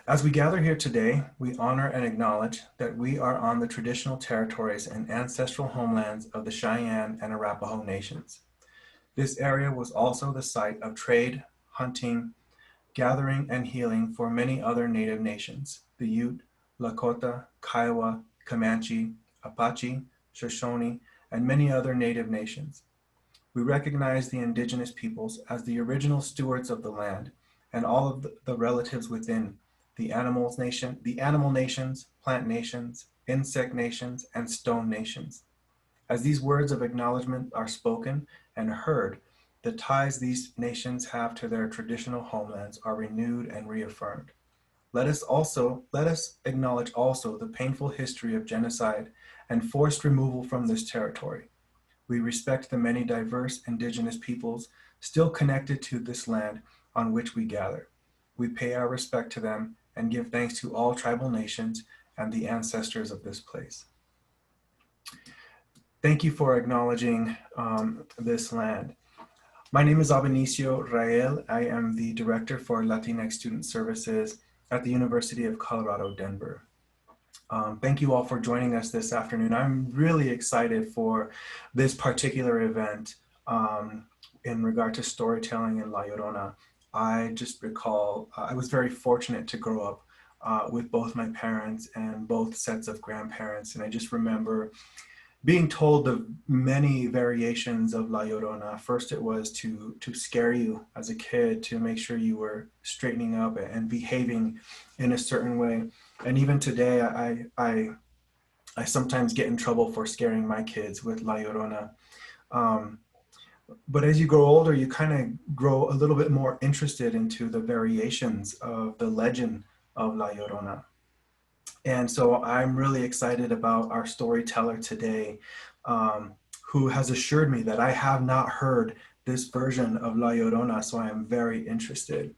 As we gather here today, we honor and acknowledge that we are on the traditional territories and ancestral homelands of the Cheyenne and Arapaho nations. This area was also the site of trade, hunting, gathering, and healing for many other native nations: the Ute, Lakota, Kiowa, Comanche, Apache, Shoshone, and many other native nations. We recognize the indigenous peoples as the original stewards of the land and all of the relatives within: the animal nations, plant nations, insect nations, and stone nations. As these words of acknowledgement are spoken and heard, the ties these nations have to their traditional homelands are renewed and reaffirmed. Let us acknowledge also the painful history of genocide and forced removal from this territory. We respect the many diverse indigenous peoples still connected to this land on which we gather. We pay our respect to them and give thanks to all tribal nations and the ancestors of this place. Thank you for acknowledging this land. My name is Abenicio Rael. I am the Director for Latinx Student Services at the University of Colorado, Denver. Thank you all for joining us this afternoon. I'm really excited for this particular event in regard to storytelling in La Llorona. I just recall I was very fortunate to grow up with both my parents and both sets of grandparents. And I just remember being told the many variations of La Llorona. First, it was to scare you as a kid, to make sure you were straightening up and behaving in a certain way. And even today, I sometimes get in trouble for scaring my kids with La Llorona. Um, but as you grow older, you kind of grow a little bit more interested into the variations of the legend of La Llorona. And so I'm really excited about our storyteller today, who has assured me that I have not heard this version of La Llorona, so I am very interested.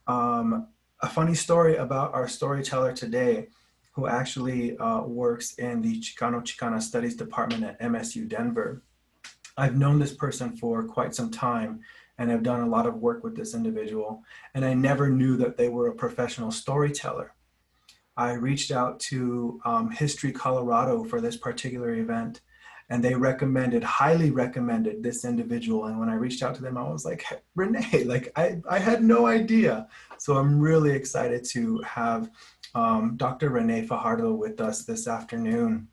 A funny story about our storyteller today, who actually works in the Chicano-Chicana Studies Department at MSU Denver. I've known this person for quite some time and have done a lot of work with this individual, and I never knew that they were a professional storyteller. I reached out to History Colorado for this particular event, and they highly recommended this individual. And when I reached out to them, I was like, hey, Rene, like I had no idea. So I'm really excited to have Dr. Rene Fajardo with us this afternoon.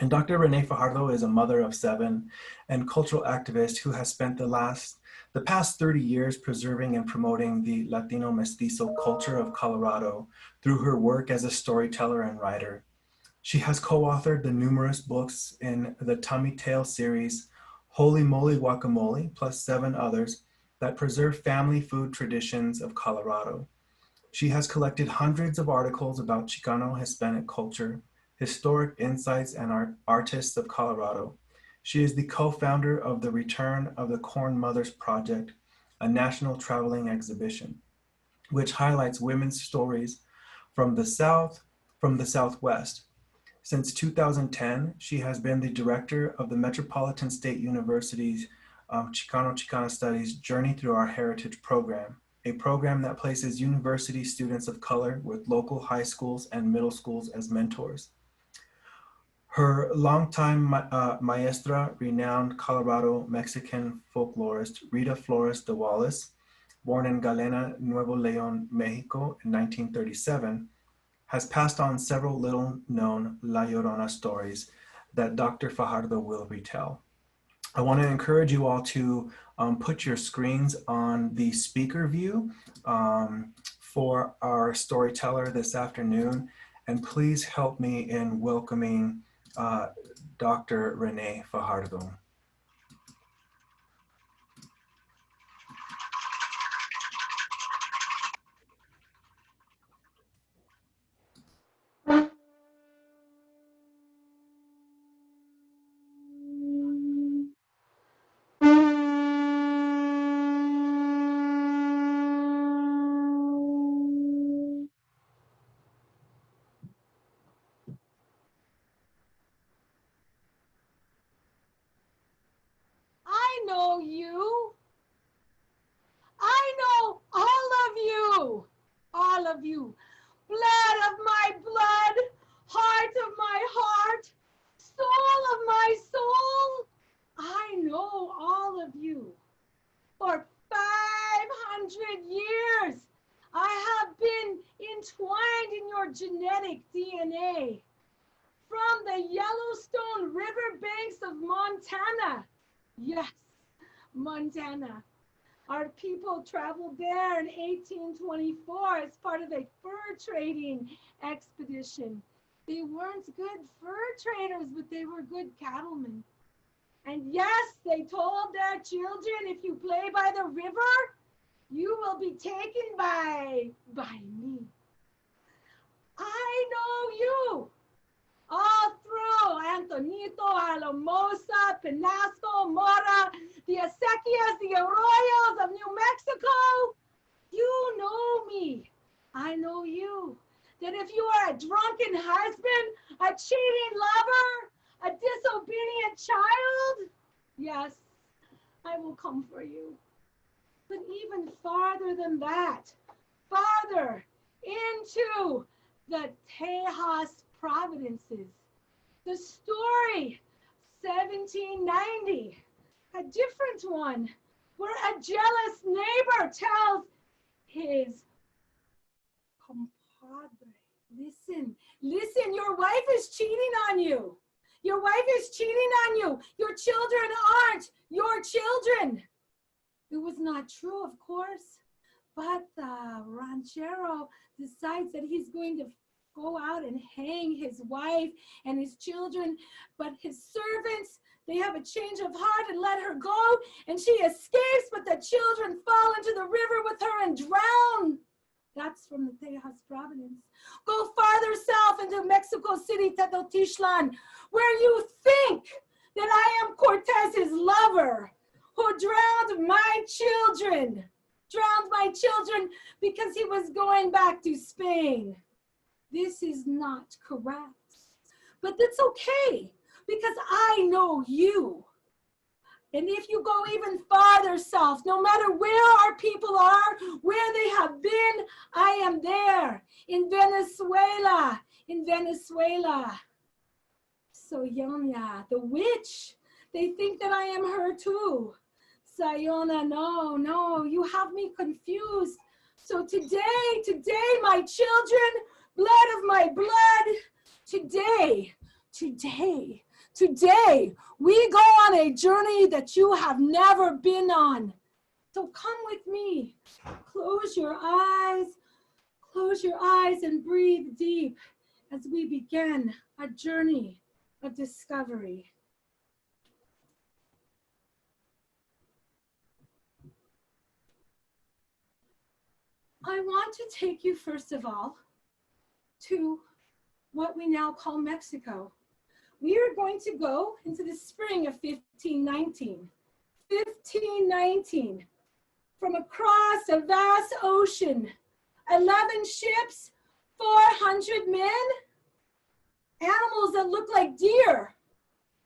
And Dr. Rene Fajardo is a mother of seven and cultural activist who has spent the past 30 years preserving and promoting the Latino mestizo culture of Colorado through her work as a storyteller and writer. She has co-authored the numerous books in the Tummy Tale series, Holy Moly Guacamole, plus seven others that preserve family food traditions of Colorado. She has collected hundreds of articles about Chicano Hispanic culture, historic insights, and artists of Colorado. She is the co-founder of the Return of the Corn Mothers Project, a national traveling exhibition, which highlights women's stories from the South, from the Southwest. Since 2010, she has been the director of the Metropolitan State University's Chicano-Chicana Studies Journey Through Our Heritage program, a program that places university students of color with local high schools and middle schools as mentors. Her longtime maestra, renowned Colorado Mexican folklorist Rita Flores de Wallace, born in Galena, Nuevo León, Mexico in 1937, has passed on several little-known La Llorona stories that Dr. Fajardo will retell. I want to encourage you all to put your screens on the speaker view for our storyteller this afternoon, and please help me in welcoming Dr. Rene Fajardo. I know you. I know all of you. All of you. blood of my blood, heart of my heart, soul of my soul. I know all of you. For 500 years, I have been entwined in your genetic DNA. From the Yellowstone River banks of Montana. Yes, Montana. Our people traveled there in 1824 as part of a fur trading expedition. They weren't good fur traders, but they were good cattlemen. And yes, they told their children, if you play by the river, you will be taken by me. I know you. All through Antonito, Alamosa, Penasco, Mora, the Acequias, the Arroyos of New Mexico. You know me. I know you. That if you are a drunken husband, a cheating lover, a disobedient child, yes, I will come for you. But even farther than that, farther into the Tejas providences. The story, 1790, a different one, where a jealous neighbor tells his compadre, listen, your wife is cheating on you. Your wife is cheating on you. Your children aren't your children. It was not true, of course, but the ranchero decides that he's going to go out and hang his wife and his children, but his servants, they have a change of heart and let her go, and she escapes, but the children fall into the river with her and drown. That's from the Tejas province. Go farther south into Mexico City, Tenochtitlan, where you think that I am Cortez's lover, who drowned my children because he was going back to Spain. This is not correct, but that's okay because I know you. And if you go even farther south, no matter where our people are, where they have been, I am there in Venezuela, Soyonia, the witch, they think that I am her too. Sayona, no, you have me confused. So today, my children, blood of my blood, today, we go on a journey that you have never been on. So come with me. Close your eyes and breathe deep as we begin a journey of discovery. I want to take you, first of all, to what we now call Mexico. We are going to go into the spring of 1519. 1519, from across a vast ocean, 11 ships, 400 men, animals that look like deer,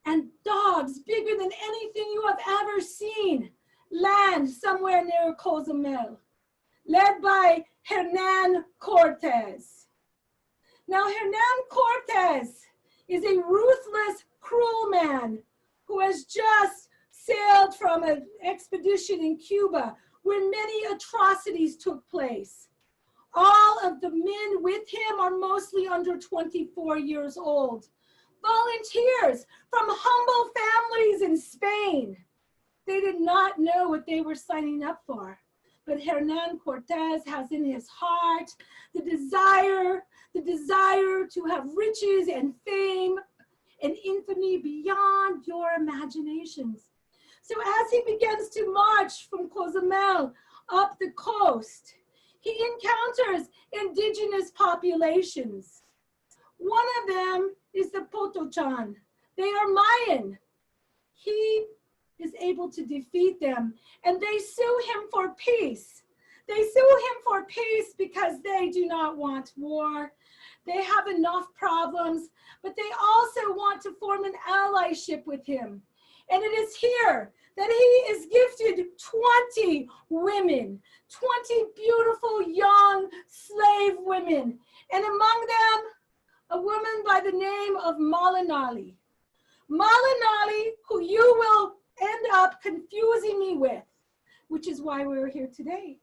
and dogs bigger than anything you have ever seen, land somewhere near Cozumel, led by Hernan Cortez. Now, Hernan Cortez is a ruthless, cruel man who has just sailed from an expedition in Cuba where many atrocities took place. All of the men with him are mostly under 24 years old. Volunteers from humble families in Spain. They did not know what they were signing up for. But Hernan Cortez has in his heart the desire to have riches and fame and infamy beyond your imaginations. So as he begins to march from Cozumel up the coast, he encounters indigenous populations. One of them is the Potochan. They are Mayan. He is able to defeat them, and they sue him for peace. They sue him for peace because they do not want war. They have enough problems, but they also want to form an allyship with him. And it is here that he is gifted 20 women, 20 beautiful young slave women. and among them, a woman by the name of Malinali. Malinali, who you will end up confusing me with, which is why we're here today.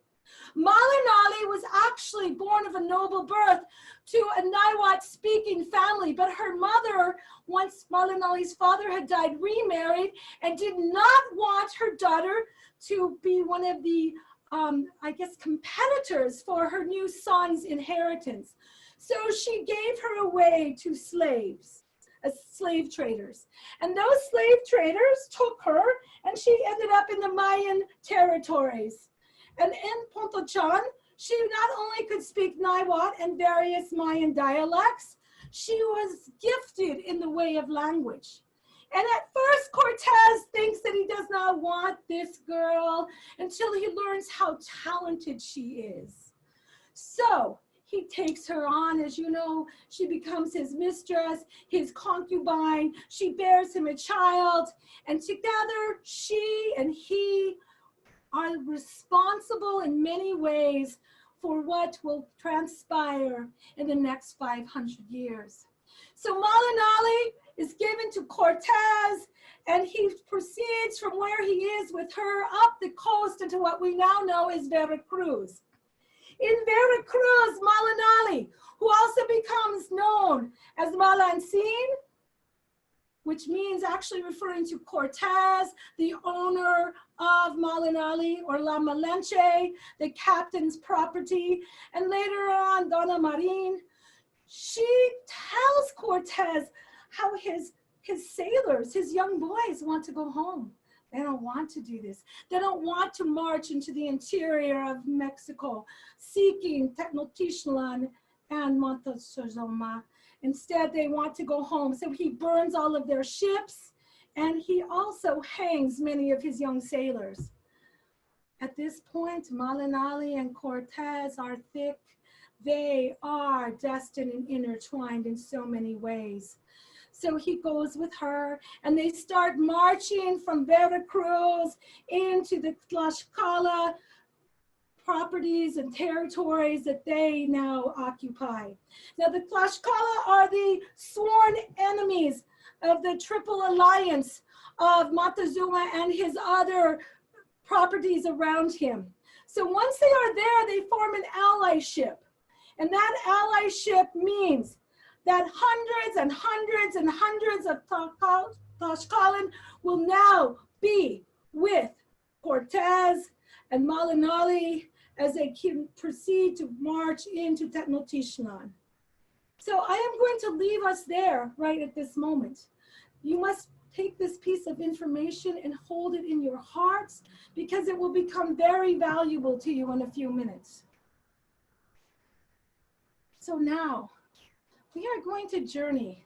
Malinali was actually born of a noble birth to a Niwot-speaking family, but her mother, once Malinali's father had died, remarried and did not want her daughter to be one of the, competitors for her new son's inheritance. So she gave her away to slaves, as slave traders. And those slave traders took her, and she ended up in the Mayan territories. And in Pontochan, she not only could speak Niwot and various Mayan dialects, she was gifted in the way of language. And at first, Cortez thinks that he does not want this girl until he learns how talented she is. So he takes her on. As you know, she becomes his mistress, his concubine. She bears him a child. And together, she and he are responsible in many ways for what will transpire in the next 500 years. So Malinali is given to Cortez, and he proceeds from where he is with her up the coast into what we now know as Veracruz. In Veracruz, Malinali, who also becomes known as Malancin, which means actually referring to Cortez, the owner of Malinali, or La Malinche, the captain's property, and later on, Donna Marin. She tells Cortez how his sailors, his young boys, want to go home. They don't want to do this. They don't want to march into the interior of Mexico seeking Tenochtitlan and Montezuma. Instead, they want to go home. So he burns all of their ships, and he also hangs many of his young sailors. At this point, Malinali and Cortez are thick. They are destined and intertwined in so many ways. So he goes with her, and they start marching from Veracruz into the Tlaxcala properties and territories that they now occupy. Now, the Tlaxcala are the sworn enemies of the Triple Alliance of Montezuma and his other properties around him. So once they are there, they form an allyship. And that allyship means that hundreds and hundreds and hundreds of Tlaxcalan will now be with Cortez and Malinali as they can proceed to march into Tenochtitlan. So I am going to leave us there right at this moment. You must take this piece of information and hold it in your hearts, because it will become very valuable to you in a few minutes. So now, we are going to journey.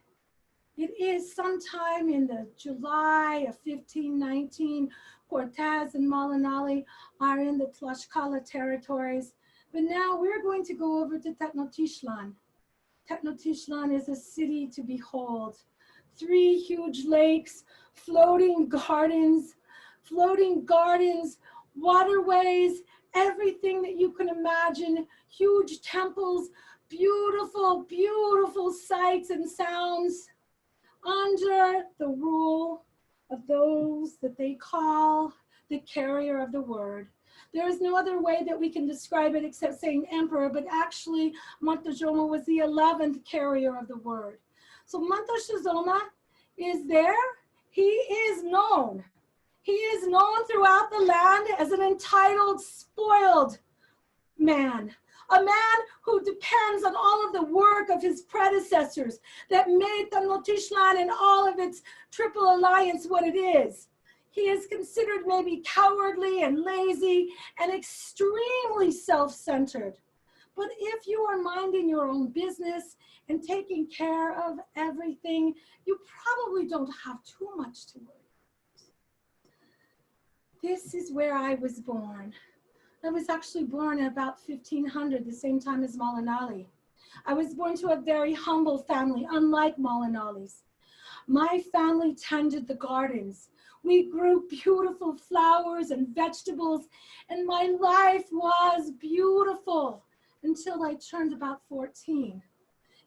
It is sometime in the July of 1519. Cortez and Malinali are in the Tlaxcala territories. But now we're going to go over to Tenochtitlan. Tenochtitlan is a city to behold. 3 huge lakes, floating gardens, waterways, everything that you can imagine, huge temples, beautiful, beautiful sights and sounds under the rule of those that they call the carrier of the word. There is no other way that we can describe it except saying emperor, but actually Montezuma was the 11th carrier of the word. So Montezuma is there. He is known. He is known throughout the land as an entitled, spoiled man. A man who depends on all of the work of his predecessors that made Tenochtitlan and all of its Triple Alliance what it is. He is considered maybe cowardly and lazy and extremely self-centered. But if you are minding your own business and taking care of everything, you probably don't have too much to worry. This is where I was born. I was actually born at about 1500, the same time as Malinali. I was born to a very humble family, unlike Malinali's. My family tended the gardens. We grew beautiful flowers and vegetables, and my life was beautiful until I turned about 14.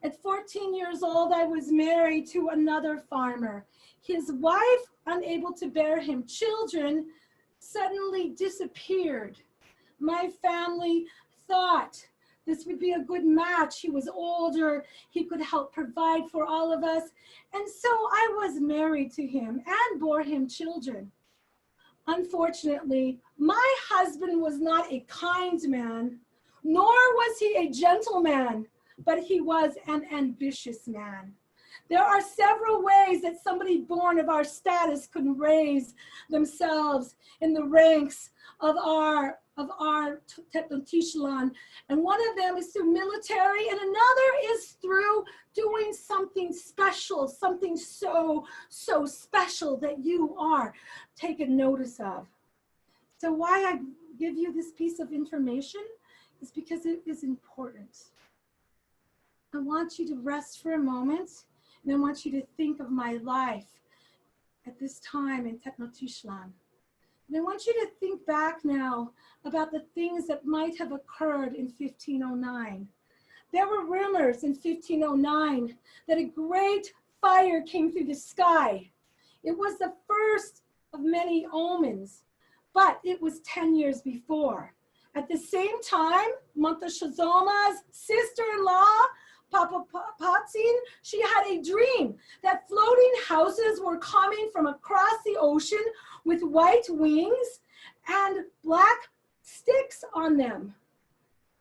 At 14 years old, I was married to another farmer. His wife, unable to bear him children, suddenly disappeared. My family thought this would be a good match. He was older, he could help provide for all of us. And so I was married to him and bore him children. Unfortunately, my husband was not a kind man, nor was he a gentleman, but he was an ambitious man. There are several ways that somebody born of our status could raise themselves in the ranks of our Tenochtitlan. And one of them is through military, and another is through doing something special, something so special that you are taken notice of. So why I give you this piece of information is because it is important. I want you to rest for a moment, and I want you to think of my life at this time in Tenochtitlan. And I want you to think back now about the things that might have occurred in 1509. There were rumors in 1509 that a great fire came through the sky. It was the first of many omens, but it was 10 years before. At the same time, Montezuma's sister-in-law, Papa Patsin, she had a dream that floating houses were coming from across the ocean with white wings and black sticks on them.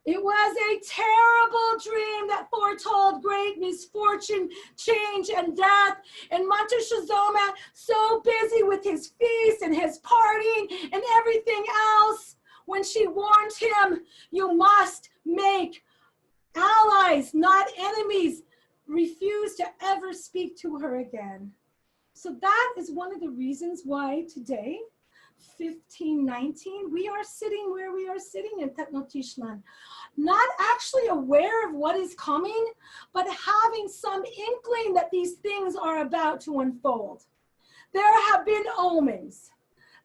It was a terrible dream that foretold great misfortune, change, and death. And Montezuma, so busy with his feast and his partying and everything else, when she warned him, you must make allies, not enemies, refused to ever speak to her again. So that is one of the reasons why today, 1519, we are sitting where we are sitting in Tenochtitlan, not actually aware of what is coming, but having some inkling that these things are about to unfold. There have been omens.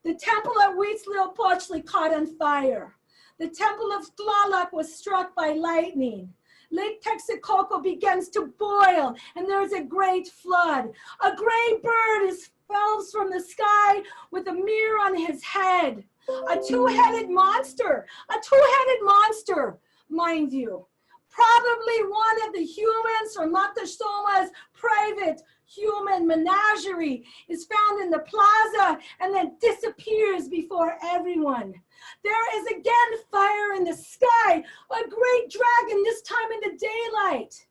The temple at Huitzilopochtli caught on fire. The temple of Tlaloc was struck by lightning. Lake Texcoco begins to boil, and there's a great flood. A gray bird falls from the sky with a mirror on his head. A two-headed monster, mind you. Probably one of the humans from Montezuma's private human menagerie is found in the plaza and then disappears before everyone. There is again fire in the sky, a great dragon, this time in the daylight.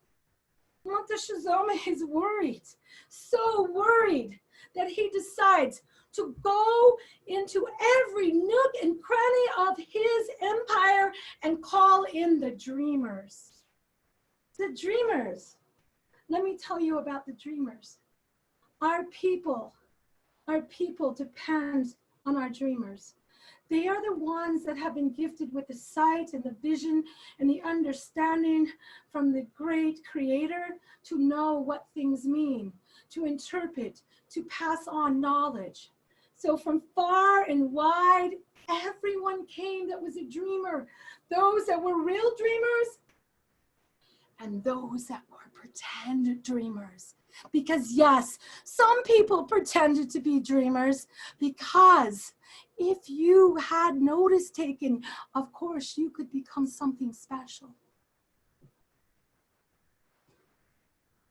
Montezuma is worried, so worried that he decides to go into every nook and cranny of his empire and call in the dreamers. The dreamers. Let me tell you about the dreamers. Our people depend on our dreamers. They are the ones that have been gifted with the sight and the vision and the understanding from the great creator to know what things mean, to interpret, to pass on knowledge. So from far and wide, everyone came that was a dreamer. Those that were real dreamers and those that were pretend dreamers. Because yes, some people pretended to be dreamers because if you had notice taken, of course, you could become something special.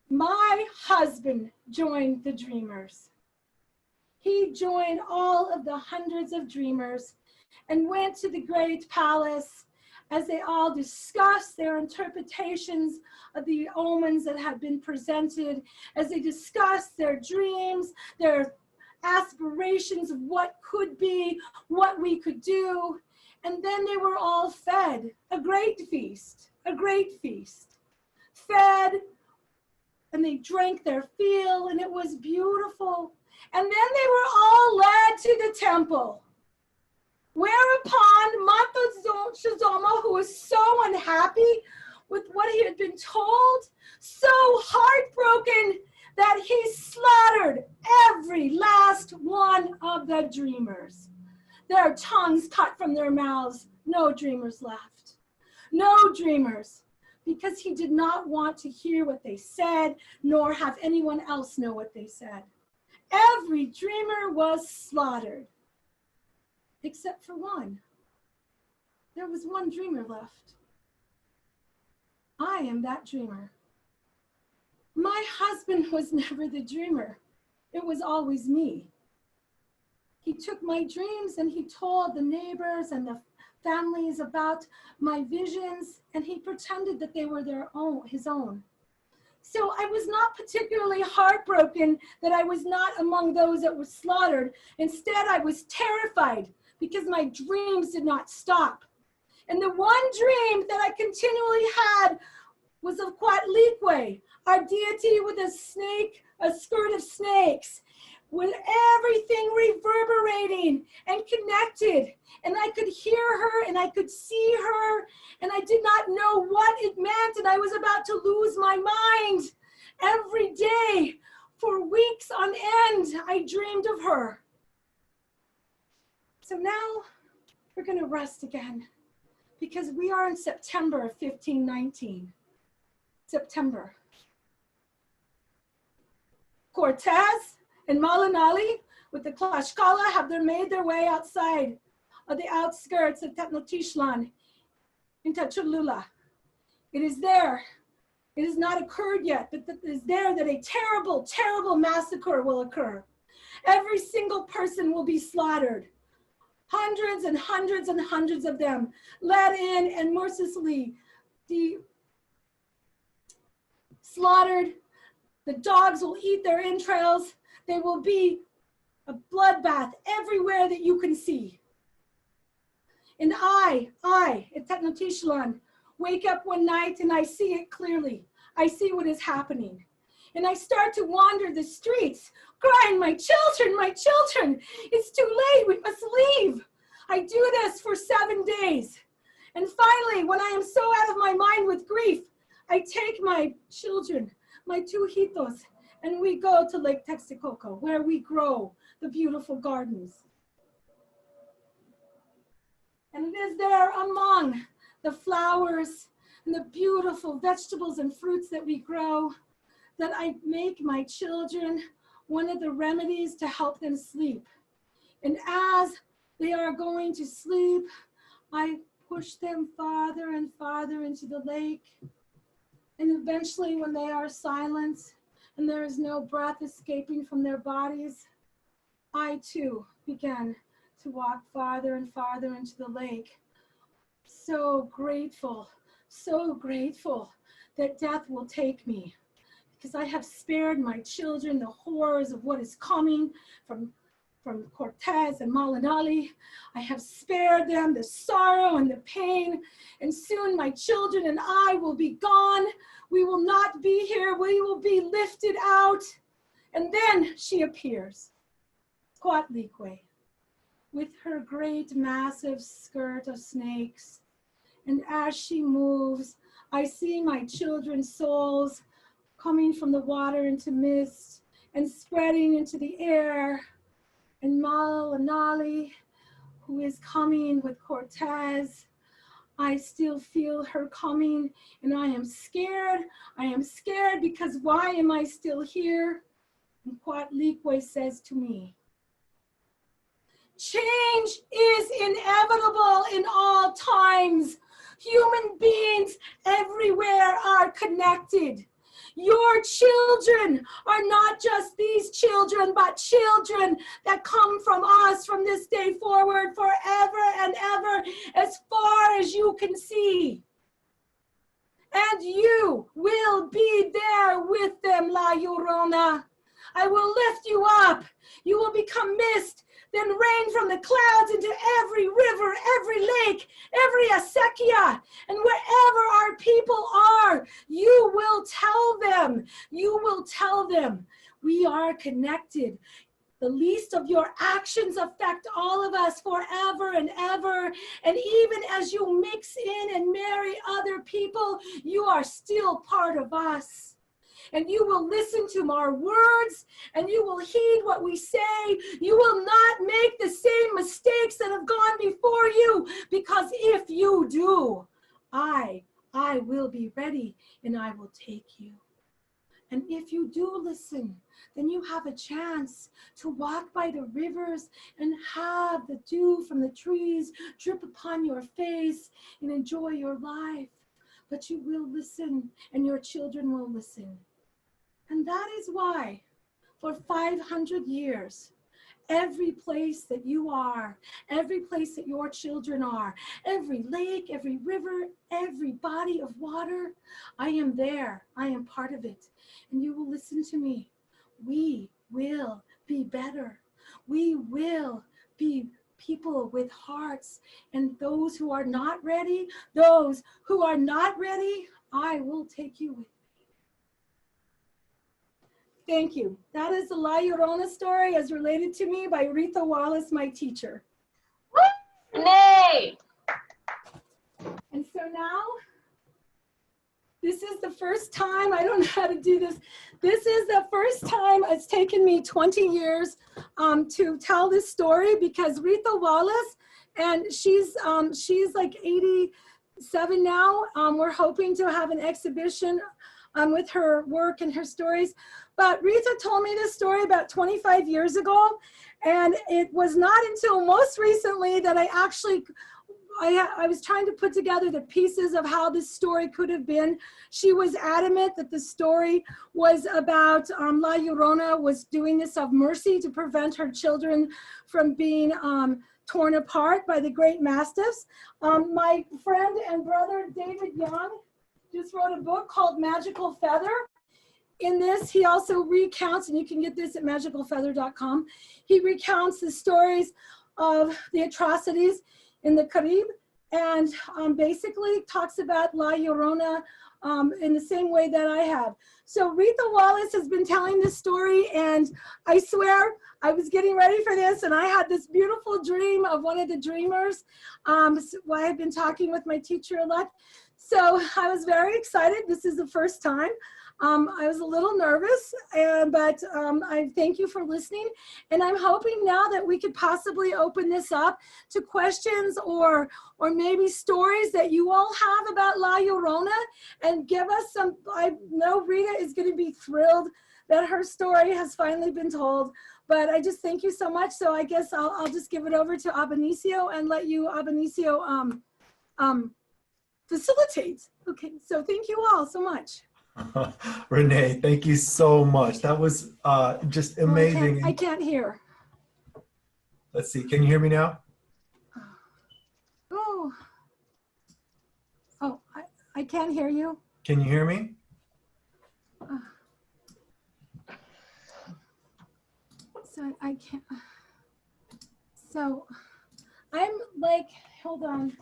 My husband joined the dreamers. He joined all of the hundreds of dreamers and went to the great palace as they all discussed their interpretations of the omens that had been presented, as they discussed their dreams, their aspirations of what could be, what we could do. And then they were all fed a great feast, fed, and they drank their fill, and it was beautiful. And then they were all led to the temple. Whereupon Montezuma, who was so unhappy with what he had been told, so heartbroken that he slaughtered every last one of the dreamers. Their tongues cut from their mouths, no dreamers left. No dreamers, because he did not want to hear what they said, nor have anyone else know what they said. Every dreamer was slaughtered, except for one. There was one dreamer left. I am that dreamer. My husband was never the dreamer. It was always me. He took my dreams and he told the neighbors and the families about my visions, and he pretended that they were his own. So I was not particularly heartbroken that I was not among those that were slaughtered. Instead, I was terrified because my dreams did not stop. And the one dream that I continually had was of Coatlicue, our deity with a skirt of snakes, with everything reverberating and connected. And I could hear her and I could see her, and I did not know what it meant, and I was about to lose my mind. Every day, for weeks on end, I dreamed of her. So now we're gonna rest again, because we are in September of 1519. September. Cortez and Malinali with the Tlaxcala have made their way outside of the outskirts of Tenochtitlan into Cholula. It is there. It has not occurred yet, but it is there that a terrible, terrible massacre will occur. Every single person will be slaughtered. Hundreds and hundreds and hundreds of them led in and mercilessly slaughtered. The dogs will eat their entrails. They will be a bloodbath everywhere that you can see. And I, at Tenochtitlan, wake up one night and I see it clearly. I see what is happening. And I start to wander the streets, crying, my children, it's too late, we must leave. I do this for 7 days. And finally, when I am so out of my mind with grief, I take my children, my two hitos, and we go to Lake Texcoco, where we grow the beautiful gardens. And it is there among the flowers and the beautiful vegetables and fruits that we grow that I make my children one of the remedies to help them sleep. And as they are going to sleep, I push them farther and farther into the lake. And eventually, when they are silent and there is no breath escaping from their bodies, I too began to walk farther and farther into the lake. So grateful that death will take me, because I have spared my children the horrors of what is coming from Cortez and Malinali. I have spared them the sorrow and the pain, and soon my children and I will be gone. We will not be here. We will be lifted out. And then she appears, Coatlicue, with her great massive skirt of snakes. And as she moves, I see my children's souls coming from the water into mist and spreading into the air. And Malinali, who is coming with Cortez, I still feel her coming, and I am scared. I am scared because why am I still here? And Coatlicue says to me, change is inevitable in all times. Human beings everywhere are connected. Your children are not just these children, but children that come from us from this day forward forever and ever, as far as you can see. And you will be there with them, La Llorona. I will lift you up. You will become mist, then rain from the clouds into every river, every lake, every acequia. And wherever our people are, you will tell them, we are connected. The least of your actions affect all of us forever and ever. And even as you mix in and marry other people, you are still part of us. And you will listen to our words, and you will heed what we say. You will not make the same mistakes that have gone before you, because if you do, I I will be ready and I will take you. And if you do listen, then you have a chance to walk by the rivers and have the dew from the trees drip upon your face and enjoy your life. But you will listen and your children will listen. And that is why for 500 years, every place that you are, every place that your children are, every lake, every river, every body of water, I am there. I am part of it. And you will listen to me. We will be better. We will be people with hearts. And those who are not ready, I will take you with. Thank you. That is the La Llorona story as related to me by Rita Wallace, my teacher. Nay! And so now, this is the first time, I don't know how to do this. This is the first time it's taken me 20 years to tell this story because Rita Wallace, and she's like 87 now. We're hoping to have an exhibition with her work and her stories. But Rita told me this story about 25 years ago. And it was not until most recently that I was trying to put together the pieces of how this story could have been. She was adamant that the story was about La Llorona was doing this of mercy to prevent her children from being torn apart by the great mastiffs. My friend and brother, David Young, just wrote a book called Magical Feather. In this, he also recounts, and you can get this at magicalfeather.com, he recounts the stories of the atrocities in the Carib and basically talks about La Llorona in the same way that I have. So Rita Wallace has been telling this story, and I swear I was getting ready for this and I had this beautiful dream of one of the dreamers. So I had been talking with my teacher a lot. So I was very excited. This is the first time. I was a little nervous, but I thank you for listening. And I'm hoping now that we could possibly open this up to questions or maybe stories that you all have about La Llorona and give us some. I know Rita is going to be thrilled that her story has finally been told. But I just thank you so much. So I guess I'll just give it over to Abenicio and let you, Abenicio, facilitate. Okay, so thank you all so much. Rene, thank you so much. That was just amazing. I can't hear. Let's see. Can you hear me now? Oh, I can't hear you. Can you hear me? So I can't. So I'm like, hold on.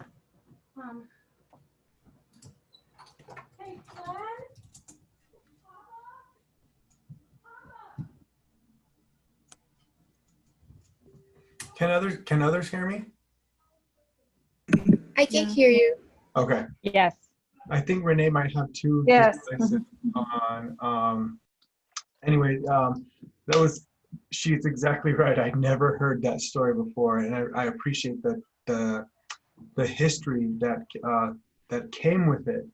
Hey, Glenn. Can others hear me? I can hear you. Okay. Yes. I think Rene might have two Yes. devices on. Anyway, she's exactly right. I'd never heard that story before, and I appreciate the history that came with it.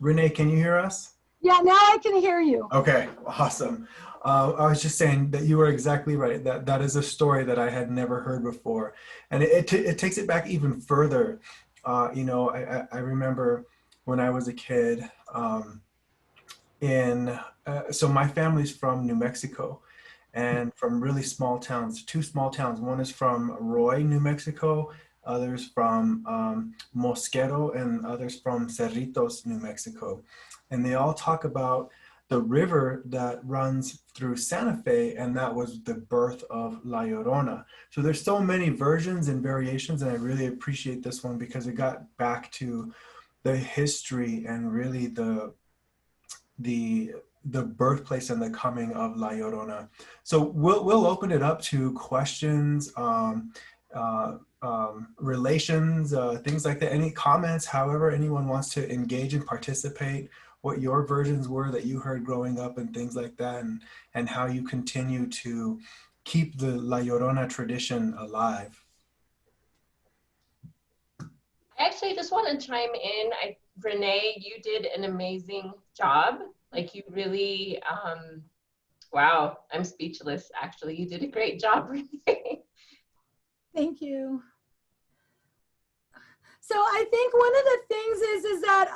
Rene, can you hear us? Yeah, now I can hear you. Okay, awesome. I was just saying that you were exactly right. That is a story that I had never heard before, and it takes it back even further. I remember when I was a kid. So my family's from New Mexico, and from really small towns. Two small towns. One is from Roy, New Mexico. Others from Mosquero, and others from Cerritos, New Mexico. And they all talk about the river that runs through Santa Fe, and that was the birth of La Llorona. So there's so many versions and variations, and I really appreciate this one because it got back to the history and really the birthplace and the coming of La Llorona. So we'll open it up to questions, relations, things like that. Any comments, however anyone wants to engage and participate, what your versions were that you heard growing up and things like that, and how you continue to keep the La Llorona tradition alive. I actually just want to chime in. Renee, you did an amazing job. Like you really, wow, I'm speechless. Actually, you did a great job, Renee. Thank you. So I think one of the things is that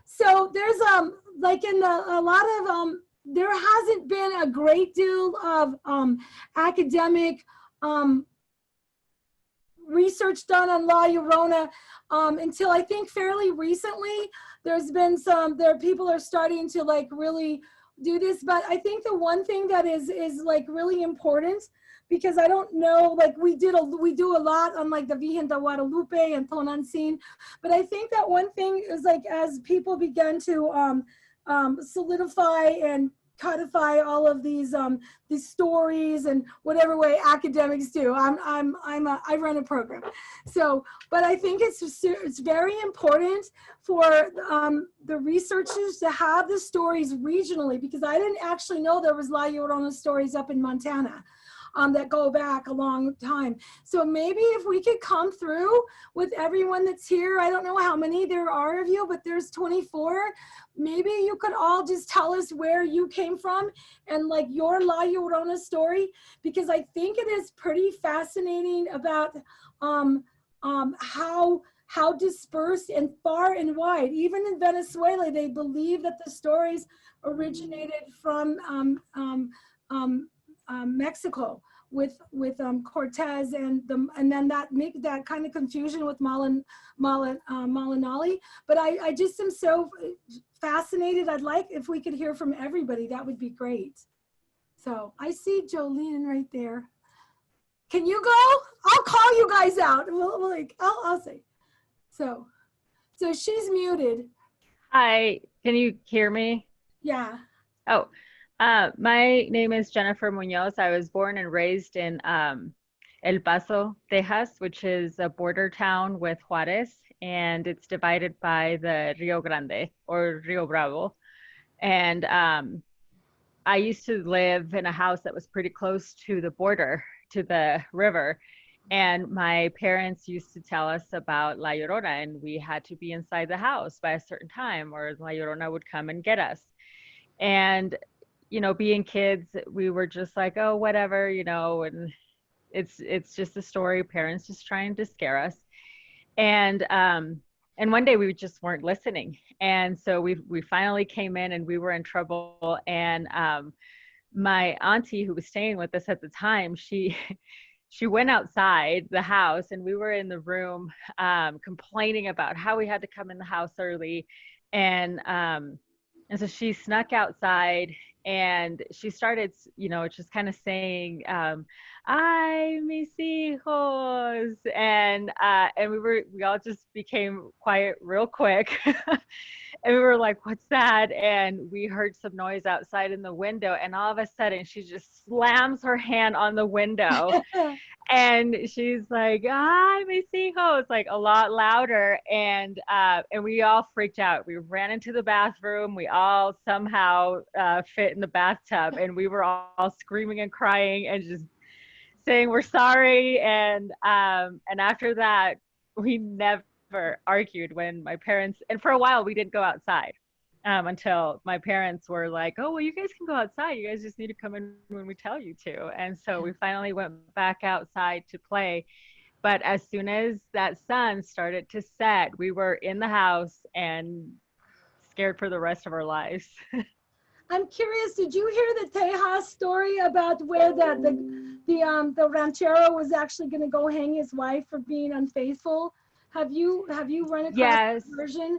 so there's like in a lot of there hasn't been a great deal of academic research done on La Llorona until I think fairly recently. There's been people are starting to like really do this, but I think the one thing that is like really important, because I don't know, like we do a lot on like the Virgen de Guadalupe and Tonantzin, but I think that one thing is like as people begin to solidify and codify all of these stories and whatever way academics do. I run a program, so but I think it's very important for the researchers to have the stories regionally, because I didn't actually know there was La Llorona stories up in Montana. That go back a long time. So maybe if we could come through with everyone that's here, I don't know how many there are of you, but there's 24. Maybe you could all just tell us where you came from and like your La Llorona story, because I think it is pretty fascinating about how dispersed and far and wide, even in Venezuela, they believe that the stories originated from Mexico with Cortez and then that kind of confusion with Malinali. But I just am so fascinated. I'd like if we could hear from everybody, that would be great. So I see Jolene right there. Can you go? I'll call you guys out. I'll say. So she's muted. Hi, can you hear me? Yeah. Oh, my name is Jennifer Munoz. I was born and raised in El Paso, Texas, which is a border town with Juarez, and it's divided by the Rio Grande or Rio Bravo. And I used to live in a house that was pretty close to the border, to the river. And my parents used to tell us about La Llorona, and we had to be inside the house by a certain time, or La Llorona would come and get us. And, you know, being kids, we were just like, oh, whatever, you know, and it's just a story, parents just trying to scare us. And one day we just weren't listening. And so we finally came in and we were in trouble. And my auntie who was staying with us at the time, she went outside the house and we were in the room complaining about how we had to come in the house early. And so she snuck outside and she started, you know, just kind of saying, ay, mis hijos. And we all just became quiet real quick. And we were like, what's that? And we heard some noise outside in the window. And all of a sudden she just slams her hand on the window. And she's like, ay, mis hijos, like a lot louder. And we all freaked out. We ran into the bathroom. We all somehow fit in the bathtub. And we were all screaming and crying and just saying we're sorry. And after that, we never argued when my parents, and for a while we didn't go outside until my parents were like, oh, well, you guys can go outside. You guys just need to come in when we tell you to. And so we finally went back outside to play. But as soon as that sun started to set, we were in the house and scared for the rest of our lives. I'm curious, did you hear the Tejas story about where the ranchero was actually going to go hang his wife for being unfaithful? Have you run across Yes. that version?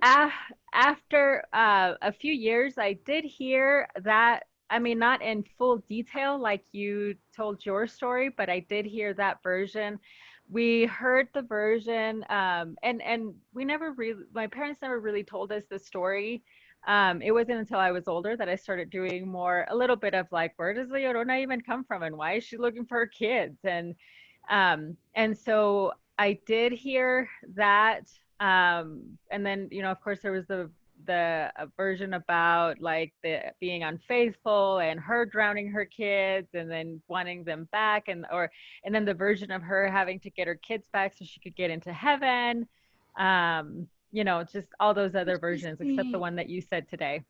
After a few years, I did hear that. I mean, not in full detail like you told your story, but I did hear that version. We heard the version, and we never really, my parents never really told us the story. It wasn't until I was older that I started doing a little bit of like, where does La Llorona even come from, and why is she looking for her kids? And so I did hear that. And then, you know, of course, there was the version about like the being unfaithful and her drowning her kids and then wanting them back, and then the version of her having to get her kids back so she could get into heaven. You know, just all those other versions except the Interesting. one that you said today.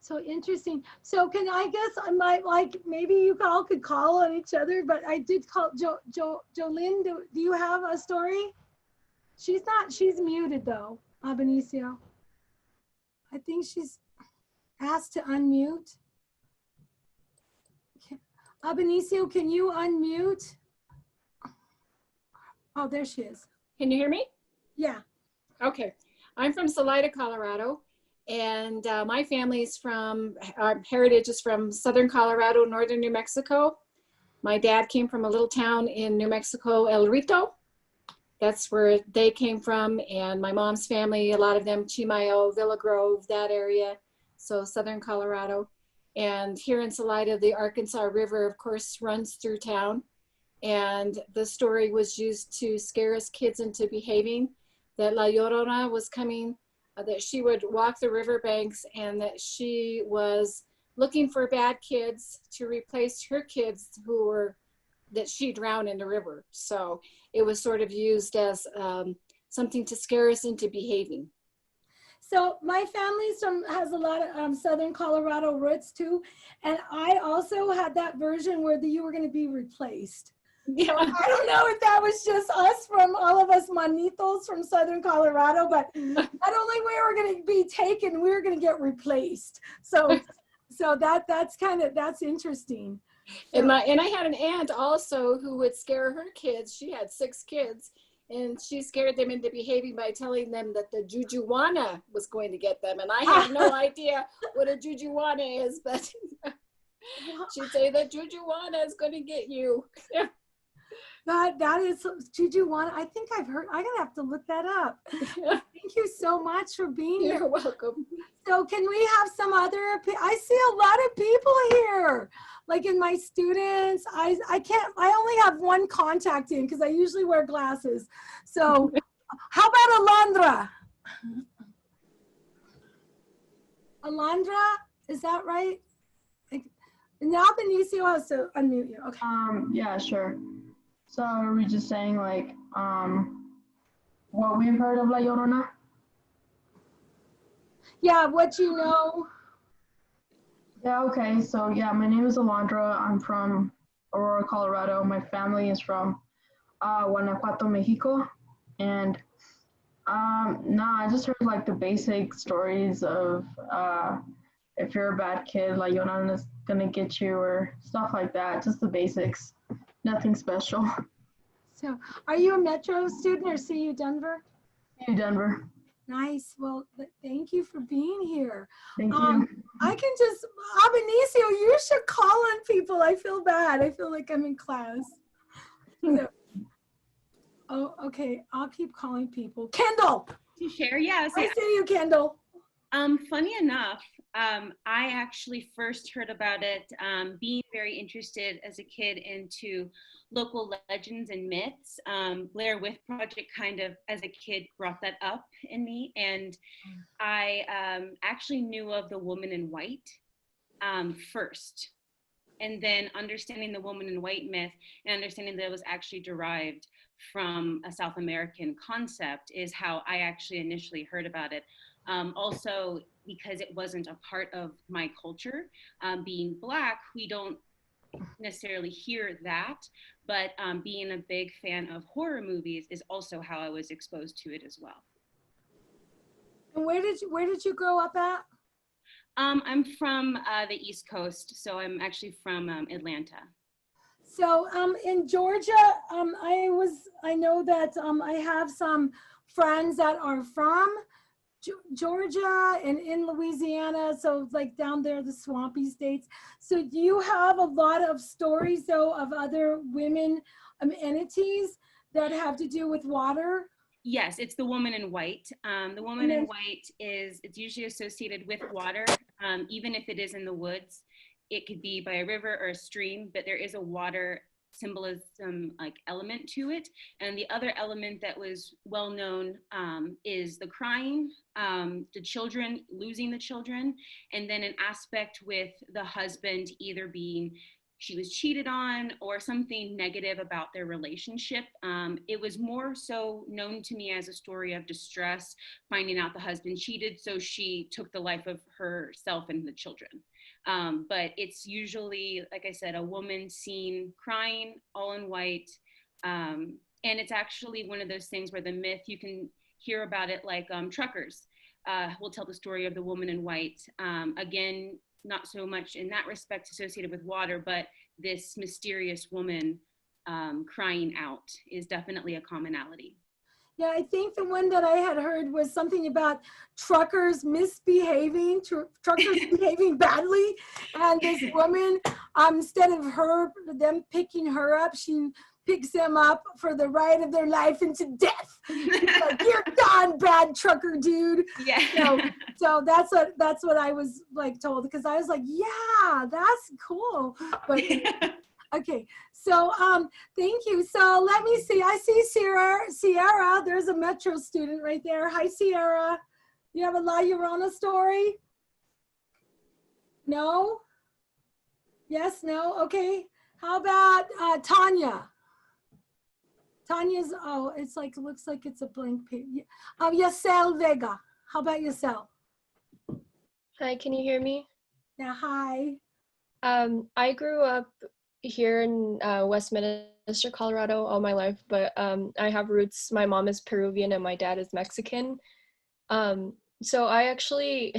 So interesting. So can I guess I might like maybe you all could call on each other, but I did call Jolene. Do you have a story? She's not. She's muted though. Benicio. I think she's asked to unmute. Benicio, can you unmute? Oh, there she is. Can you hear me? Yeah. Okay. I'm from Salida, Colorado, and my family's from, our heritage is from Southern Colorado, Northern New Mexico. My dad came from a little town in New Mexico, El Rito. That's where they came from, and my mom's family, a lot of them, Chimayo, Villa Grove, that area, so Southern Colorado. And here in Salida, the Arkansas River, of course, runs through town. And the story was used to scare us kids into behaving, that La Llorona was coming, that she would walk the riverbanks, and that she was looking for bad kids to replace her kids who were, that she drowned in the river. So it was sort of used as something to scare us into behaving. So my family's has a lot of Southern Colorado roots too. And I also had that version where you were going to be replaced. Yeah. So I don't know if that was just us from all of us manitos from Southern Colorado, but not only we were going to be taken, we were going to get replaced. So that's interesting. So, And I had an aunt also who would scare her kids. She had 6 kids, and she scared them into behaving by telling them that the jujuwana was going to get them. And I have no idea what a jujuwana is, but she'd say that jujuwana is going to get you. that is jujuwana. I think I've heard. I'm gonna have to look that up. Thank you so much for being here. You're welcome. So can we have some other? I see a lot of people here. Like in my students, I only have one contact in because I usually wear glasses. So how about Alondra? Alondra, is that right? Now Benicio has to unmute you. Okay. Yeah, sure. So are we just saying like what we've heard of La Llorona? Yeah, what you know. Yeah, okay. So yeah, my name is Alondra. I'm from Aurora, Colorado. My family is from Guanajuato, Mexico. And I just heard like the basic stories of if you're a bad kid, La Llorona is gonna get you or stuff like that. Just the basics. Nothing special. So are you a Metro student or CU Denver? CU Denver. Nice. Well, thank you for being here. Thank you. I can just, Benicio, you should call on people. I feel bad. I feel like I'm in class. So, oh, okay. I'll keep calling people. Kendall. To share, yes. I see you, Kendall. Funny enough, I actually first heard about it being very interested as a kid into local legends and myths. Blair Witch Project kind of, as a kid, brought that up in me. And I actually knew of the woman in white first. And then understanding the woman in white myth and understanding that it was actually derived from a South American concept is how I actually initially heard about it. Also, because it wasn't a part of my culture, being Black, we don't necessarily hear that, but being a big fan of horror movies is also how I was exposed to it as well. And where did you grow up at? I'm from the East Coast, so I'm actually from Atlanta. So in Georgia, I know that I have some friends that are from Georgia and in Louisiana, so like down there, the swampy states. So do you have a lot of stories though of other women entities that have to do with water? Yes, it's the woman in white. The woman in white it's usually associated with water, even if it is in the woods. It could be by a river or a stream, but there is a water symbolism like element to it. And the other element that was well known is the crying, the children, losing the children, and then an aspect with the husband either being she was cheated on or something negative about their relationship. It was more so known to me as a story of distress, finding out the husband cheated, so she took the life of herself and the children. But it's usually, like I said, a woman seen crying, all in white. And it's actually one of those things where the myth, you can hear about it like truckers will tell the story of the woman in white. Again, not so much in that respect associated with water, but this mysterious woman crying out is definitely a commonality. Yeah, I think the one that I had heard was something about truckers misbehaving, truckers behaving badly. And this woman, instead of them picking her up, she picks them up for the ride of their life into death. Like, you're done, bad trucker dude. Yeah. So that's what I was like told, because I was like, yeah, that's cool. But okay, so thank you. So let me see. I see Sierra. There's a Metro student right there. Hi, Sierra. You have a La Llorona story? No? Yes, no? Okay. How about Tanya? Tanya's, oh, it's like, looks like it's a blank page. Yasel Vega. How about Yasel? Hi, can you hear me? Yeah, hi. I grew up here in Westminster, Colorado all my life, but I have roots. My mom is Peruvian and my dad is Mexican. So I actually,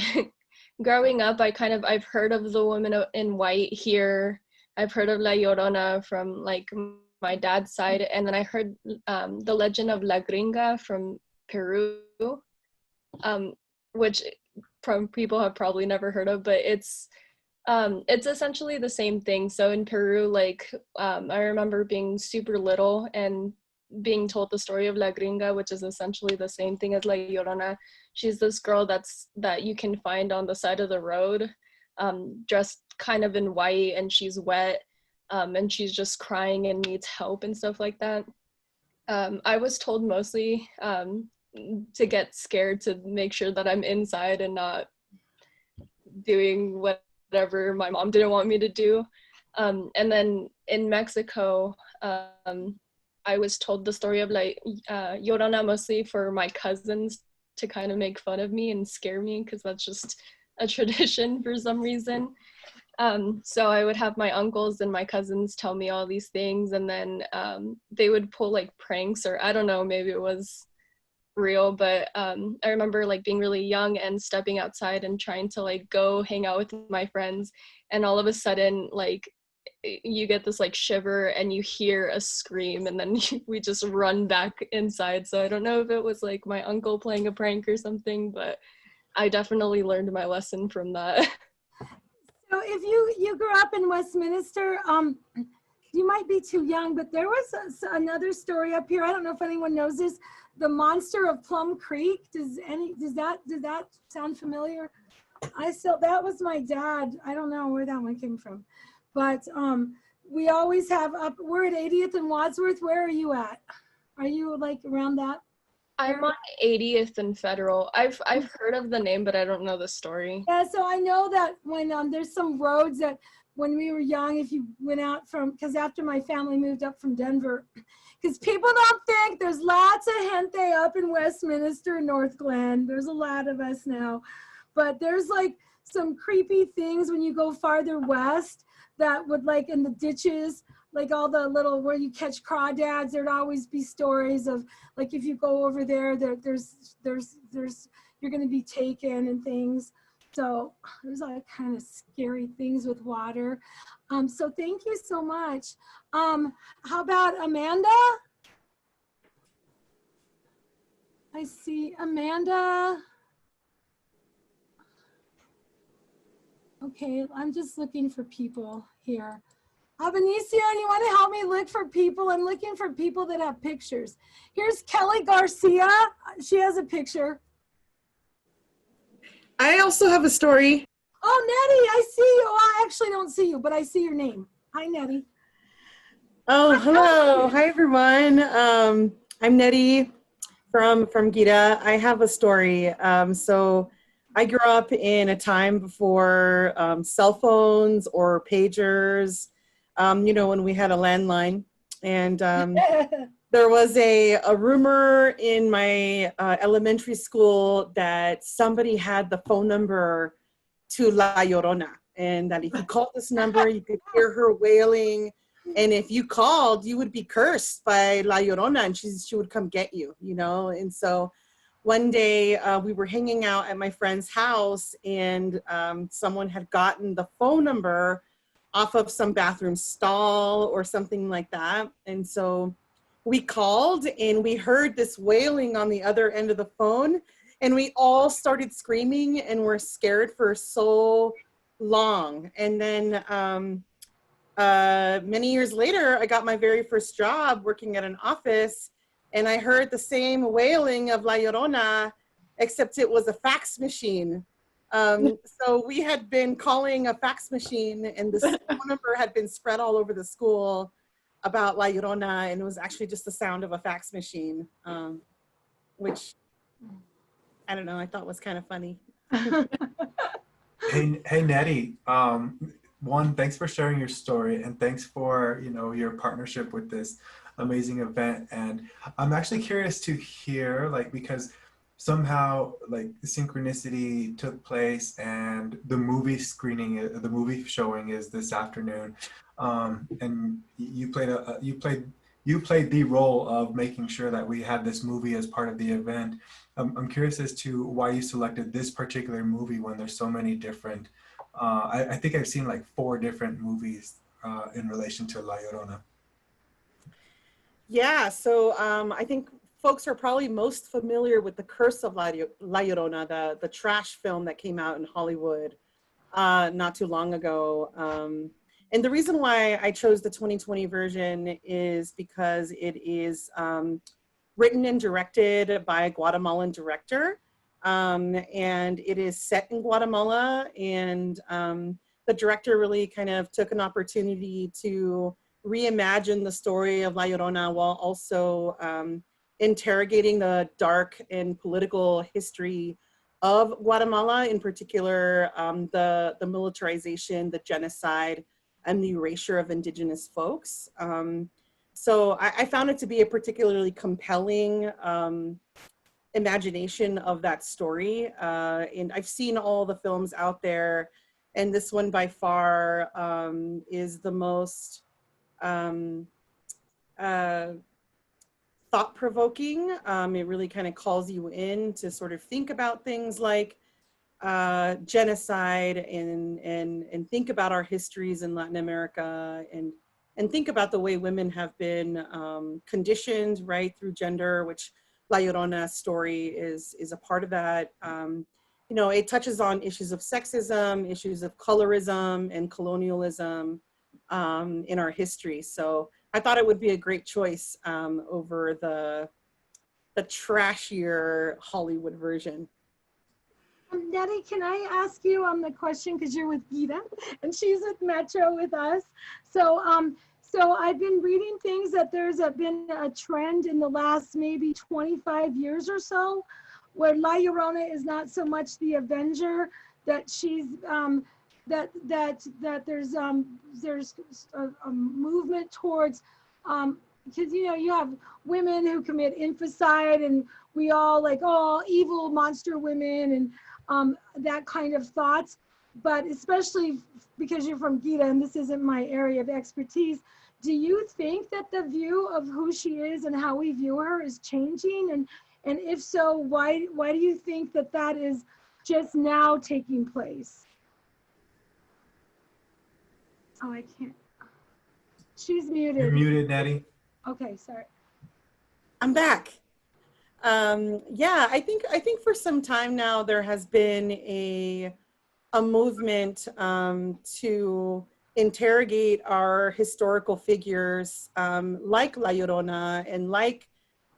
growing up, I've heard of the woman in white here. I've heard of La Llorona from like my dad's side, and then I heard the legend of La Gringa from Peru, which people have probably never heard of, but it's essentially the same thing. So in Peru, like I remember being super little and being told the story of La Gringa, which is essentially the same thing as La Llorona. She's this girl that you can find on the side of the road, dressed kind of in white, and she's wet, and she's just crying and needs help and stuff like that. I was told mostly to get scared, to make sure that I'm inside and not doing whatever my mom didn't want me to do. And then in Mexico, I was told the story of like Llorona mostly for my cousins to kind of make fun of me and scare me, because that's just a tradition for some reason. So I would have my uncles and my cousins tell me all these things, and then they would pull like pranks, or I don't know, maybe it was real, but I remember like being really young and stepping outside and trying to like go hang out with my friends, and all of a sudden like you get this like shiver and you hear a scream, and then we just run back inside. So I don't know if it was like my uncle playing a prank or something, but I definitely learned my lesson from that. So if you grew up in Westminster, you might be too young, but there was another story up here. I don't know if anyone knows this. The monster of Plum Creek. Does that sound familiar? That was my dad. I don't know where that one came from, but we always have we're at 80th and Wadsworth. Where are you at? Are you like around that? I'm on 80th and Federal. I've heard of the name, but I don't know the story. Yeah, so I know that when there's some roads that when we were young, if you went out because after my family moved up from Denver, because people don't think there's lots of gente up in Westminster and North Glen. There's a lot of us now, but there's like some creepy things when you go farther west that would like in the ditches, like all the little where you catch crawdads, there'd always be stories of like if you go over there, there's you're going to be taken and things. So there's like kind of scary things with water. So thank you so much. How about Amanda? I see Amanda. Okay, I'm just looking for people here. Benicio, you want to help me look for people? I'm looking for people that have pictures. Here's Kelly Garcia. She has a picture. I also have a story. Oh, Nettie, I see you. Oh, I actually don't see you, but I see your name. Hi, Nettie. Oh, hello. Hi, everyone. I'm Nettie from Gita. I have a story. So I grew up in a time before cell phones or pagers. you know, when we had a landline. And there was a rumor in my elementary school that somebody had the phone number to La Llorona, and that if you called this number, you could hear her wailing. And if you called, you would be cursed by La Llorona, and she would come get you, you know? And so one day we were hanging out at my friend's house, and someone had gotten the phone number off of some bathroom stall or something like that. And so we called, and we heard this wailing on the other end of the phone, and we all started screaming and were scared for so long. And then many years later, I got my very first job working at an office, and I heard the same wailing of La Llorona, except it was a fax machine. So we had been calling a fax machine, and this phone number had been spread all over the school about La Llorona, and it was actually just the sound of a fax machine, which, I don't know, I thought was kind of funny. Hey Nettie, one, thanks for sharing your story, and thanks for, you know, your partnership with this amazing event. And I'm actually curious to hear, like, because somehow like synchronicity took place, and the movie screening, the movie showing is this afternoon, and you played the role of making sure that we had this movie as part of the event. I'm curious as to why you selected this particular movie when there's so many different. I think I've seen like 4 different movies in relation to La Llorona. Yeah, so I think folks are probably most familiar with The Curse of La Llorona, the trash film that came out in Hollywood not too long ago. And the reason why I chose the 2020 version is because it is written and directed by a Guatemalan director. And it is set in Guatemala, and the director really kind of took an opportunity to reimagine the story of La Llorona while also interrogating the dark and political history of Guatemala, in particular the militarization, the genocide, and the erasure of indigenous folks. So I found it to be a particularly compelling imagination of that story. And I've seen all the films out there, and this one by far is the most thought-provoking. It really kind of calls you in to sort of think about things like genocide, and think about our histories in Latin America, and think about the way women have been conditioned, right, through gender, which La Llorona's story is a part of that. You know, it touches on issues of sexism, issues of colorism and colonialism in our history. So I thought it would be a great choice over the trashier Hollywood version. Nettie, can I ask you the question, because you're with Gita and she's with Metro with us. So I've been reading things that there's been a trend in the last maybe 25 years or so, where La Llorona is not so much the avenger, that she's that there's a movement towards because, you know, you have women who commit infanticide, and we all like, oh, evil monster women, and that kind of thoughts. But especially because you're from Gita and this isn't my area of expertise, do you think that the view of who she is and how we view her is changing? And if so, why do you think that that is just now taking place? Oh, I can't. She's muted. You're muted, Nettie. Okay, sorry. I'm back. Yeah, I think for some time now there has been a movement to interrogate our historical figures like La Llorona and like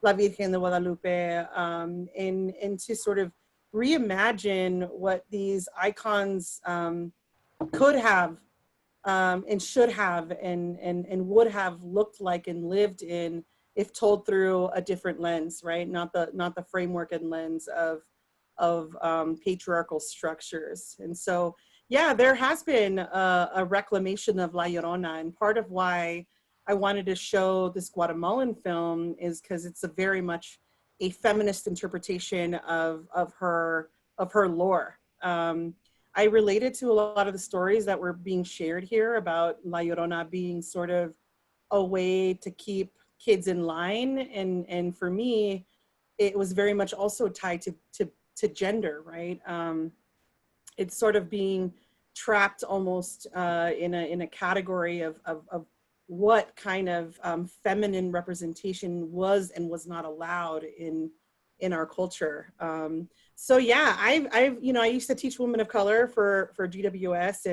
La Virgen de Guadalupe, and to sort of reimagine what these icons could have and should have and would have looked like and lived in if told through a different lens, right? Not the framework and lens of patriarchal structures. And so Yeah, there has been a reclamation of La Llorona, and part of why I wanted to show this Guatemalan film is because it's a very much a feminist interpretation of her lore. I related to a lot of the stories that were being shared here about La Llorona being sort of a way to keep kids in line, and for me, it was very much also tied to gender, right? It's sort of being trapped almost in a category of what kind of feminine representation was and was not allowed in our culture. So yeah, I've you know, I used to teach women of color for GWS,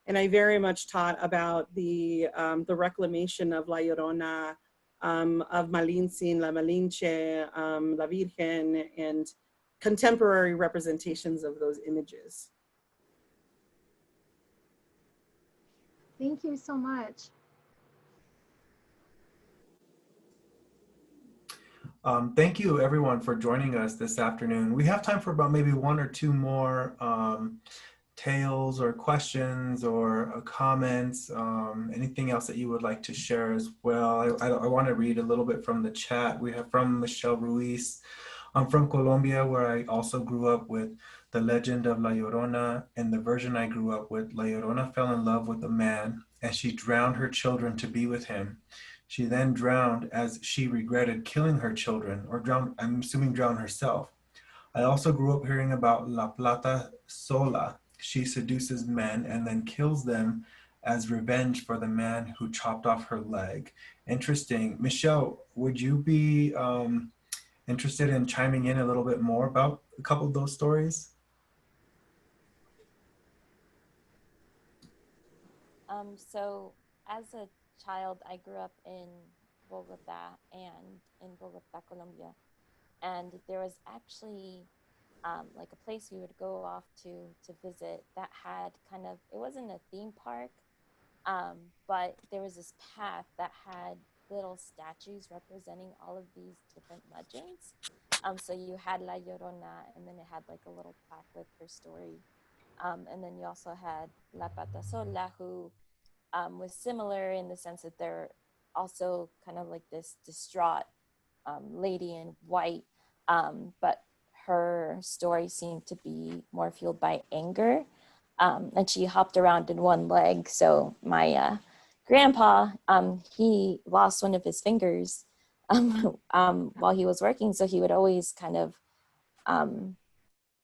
and I very much taught about the reclamation of La Llorona, of Malintzin, La Malinche, La Virgen, and contemporary representations of those images. Thank you so much. Thank you everyone for joining us this afternoon. We have time for about maybe one or two more tales or questions or comments, anything else that you would like to share as well. I want to read a little bit from the chat. We have from Michelle Ruiz. I'm from Colombia, where I also grew up with the legend of La Llorona. And the version I grew up with, La Llorona fell in love with a man and she drowned her children to be with him. She then drowned as she regretted killing her children, or drowned, I'm assuming drowned herself. I also grew up hearing about La Plata Sola. She seduces men and then kills them as revenge for the man who chopped off her leg. Interesting. Michelle, would you be interested in chiming in a little bit more about a couple of those stories? So as a child, I grew up in Bogota Colombia. And there was actually like a place we would go off to visit that had kind of, it wasn't a theme park, but there was this path that had little statues representing all of these different legends. So you had La Llorona, and then it had like a little plaque with her story. And then you also had La Pata Sola, who was similar in the sense that they're also kind of like this distraught lady in white, but her story seemed to be more fueled by anger, and she hopped around in one leg. So my grandpa, he lost one of his fingers while he was working, so he would always kind of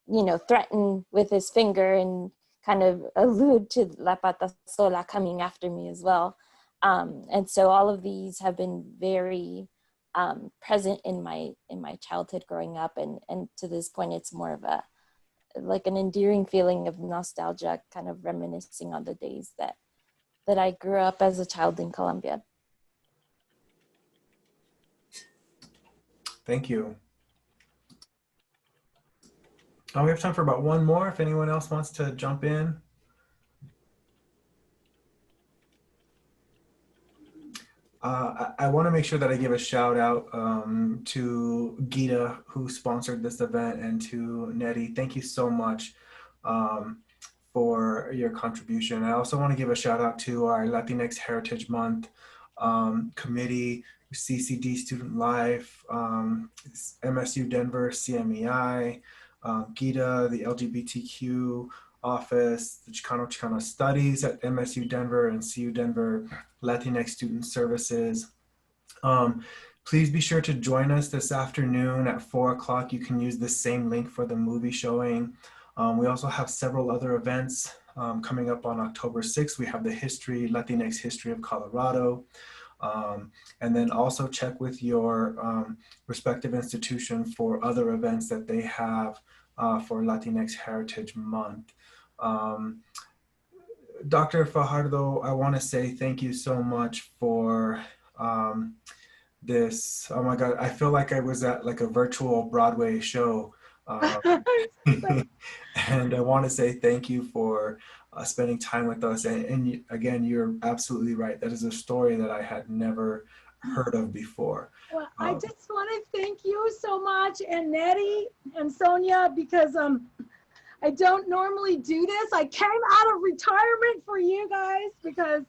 you know, threaten with his finger and kind of allude to La Pata Sola coming after me as well. And so all of these have been very present in my childhood growing up, and to this point it's more of a like an endearing feeling of nostalgia, kind of reminiscing on the days that I grew up as a child in Colombia. Thank you. We have time for about one more if anyone else wants to jump in. I want to make sure that I give a shout out to Gita, who sponsored this event, and to Nettie. Thank you so much for your contribution. I also want to give a shout out to our Latinx Heritage Month committee, CCD Student Life, MSU Denver, CMEI, Gita, the LGBTQ office, the Chicano Studies at MSU Denver and CU Denver, Latinx Student Services. Please be sure to join us this afternoon at 4 o'clock. You can use the same link for the movie showing. We also have several other events coming up on October 6th. We have the Latinx History of Colorado. And then also check with your respective institution for other events that they have for Latinx Heritage Month. Dr. Fajardo, I want to say thank you so much for this. Oh my God, I feel like I was at like a virtual Broadway show. And I want to say thank you for spending time with us. And again, you're absolutely right. That is a story that I had never heard of before. Well, I just want to thank you so much, and Nettie and Sonia, because I don't normally do this. I came out of retirement for you guys because,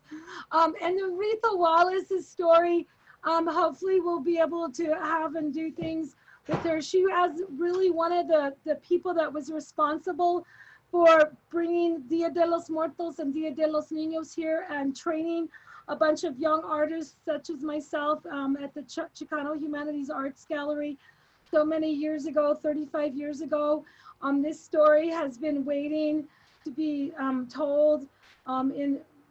and Aretha Wallace's story, hopefully we'll be able to have and do things with her. She was really one of the people that was responsible for bringing Dia de los Muertos and Dia de los Niños here and training a bunch of young artists such as myself at the Chicano Humanities Arts Gallery so many years ago, 35 years ago. This story has been waiting to be told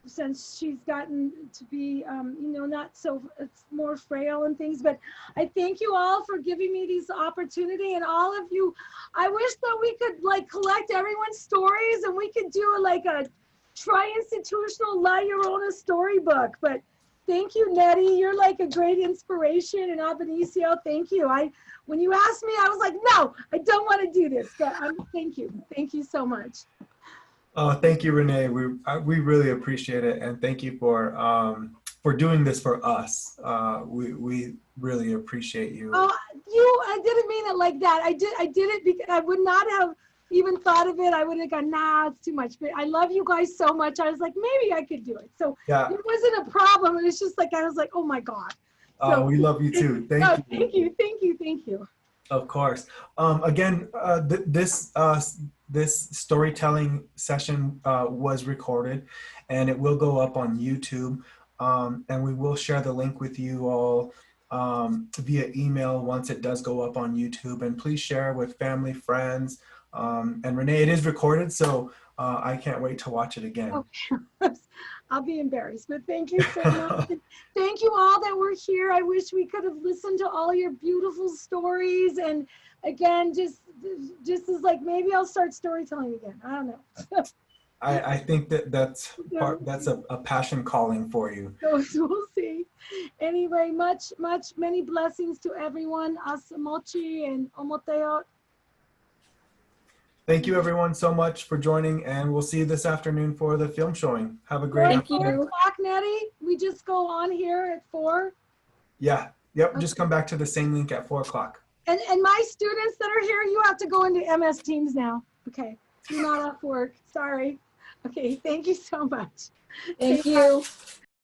since she's gotten to be, not so, it's more frail and things, but I thank you all for giving me this opportunity, and all of you. I wish that we could like collect everyone's stories and we could do like a tri-institutional La Llorona storybook, but thank you, Nettie. You're like a great inspiration, and Albenicio, thank you. When you asked me, I was like, no, I don't want to do this, but thank you. Thank you so much. Oh, thank you, Renee. We really appreciate it, and thank you for doing this for us. We really appreciate you. Oh, I didn't mean it like that. I did it because I would not have even thought of it. I would have gone, nah, it's too much. But I love you guys so much. I was like, maybe I could do it. So yeah, it wasn't a problem. It was just like I was like, oh my God. So, we love you too. Thank you. Thank you. Of course. Again, this storytelling session was recorded, and it will go up on YouTube. And we will share the link with you all via email once it does go up on YouTube. And please share with family, friends. And Renee, it is recorded, so I can't wait to watch it again. Okay. I'll be embarrassed, but thank you so much. Thank you all that were here. I wish we could have listened to all your beautiful stories. And again, just as like, maybe I'll start storytelling again. I don't know. I think that's a passion calling for you. So we'll see. Anyway, many blessings to everyone. Asamochi and Omoteo. Thank you everyone so much for joining, and we'll see you this afternoon for the film showing. Have a great afternoon. 4 o'clock, Nettie? We just go on here at 4? Yeah, yep, Okay. Just come back to the same link at 4 o'clock. And my students that are here, you have to go into MS Teams now. Okay, you're not off work, sorry. Okay, thank you so much. Thank you.